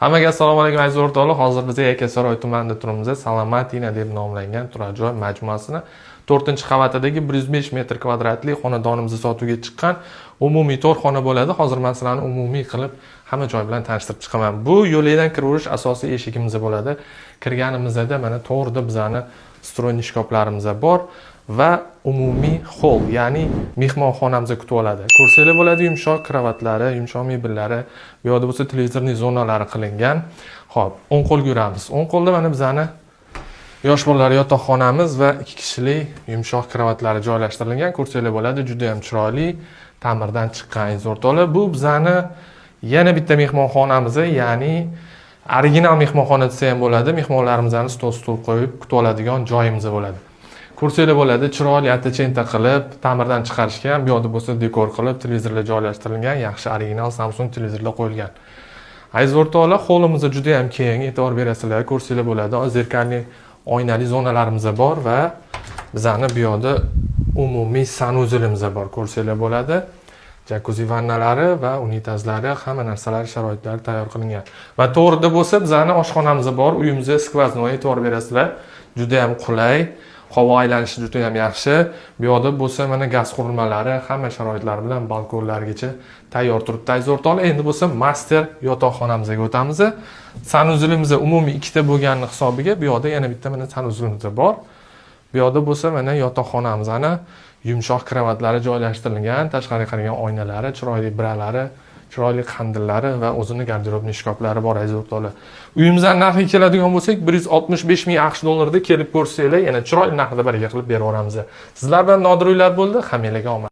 Hammaga assalomu alaykum aziz o'rtoqlar. Hozir biz Yakkasaroy tumanida turibmiz. Salomatina deb nomlangan turar joy majmuasini 4-qavatidagi 105 metr kvadratli xonadonimizni sotuvga chiqqan. Umumiy 4 xona bo'ladi. Hozir men sizlarni umumiy qilib hamma joy bilan tanishtirib chiqaman. Bu yo'ldan kiraverish asosiy eshigimiz bo'ladi. Kirganimizda mana to'g'rida bizani stroyniy shkaflarimiz bor va umumiy hol, ya'ni mehmonxonamizni kutib oladi. Kursilar bo'ladi, yumshoq kravatlari, yumshoq mebellari, bu yerda bo'lsa televizorning zonalari qilingan. Xo'p, o'ng qo'lga yuramiz. O'ng qo'lda mana bizani yosh bolalar yotoqxonamiz va 2 kishilik yumshoq kravatlari joylashtirilgan. Kursilar bo'ladi, juda ham chiroyli, ta'mirdan chiqqan o'rtoqlar. Bu bizani yana bitta mehmonxonamiz, ya'ni original mehmonxona desa ham bo'ladi. Mehmonlarimizni stol qo'yib kutib oladigan joyimiz bo'ladi. Kursilar bo'ladi, chiroyli attachenta qilib, ta'mirdan chiqarishgan, bu yerda bo'lsa dekor qilib, televizorlar joylashtirilgan, yaxshi original Samsung televizorlar qo'yilgan. Aziz o'rtoqlar, holimiz juda ham keng, e'tibor berasizlar. Kursilar bo'ladi, zerkalli oynali zonalarimiz bor va bizani bu yerda umumiy sanuzilimiz bor. Kursilar bo'ladi, jakuzi vannalari va unitazlari, hamma narsalari sharoitlari tayyor qilingan. Va to'g'rida bo'lsa bizani oshxonamiz bor, uyimizga skvoznoy, e'tibor berasizlar. Juda ham qulay. Havo aylanishi juda ham yaxshi. Bu yerda bo'lsa mana gaz qurilmalari hamma sharoitlar bilan balkonlargacha tayyor turibdi. Aziz o'rtoqlar, endi bo'lsa master yotoqxonamizga o'tamiz. Sanuzilimiz umumiy 2 ta bo'lganini hisobiga bu yerda yana bitta mana sanuzilimiz bor. Bu yerda bo'lsa mana yotoqxonamizni yumshoq kravatlari joylashtirilgan, tashqariga qaragan oynalari, chiroyli biralari, chiroyli qandillari va o'zini garderobni shkaflari bor aziz o'rtoqlar. Uyimizdan narxiga keladigan bo'lsak, 165 ming AQSh dollarida kelib ko'rsanglar, yana chiroyli narxda baraka qilib berib yuboramiz. Sizlar bilan Nodir uylar bo'ldi. Hammanglarga omad.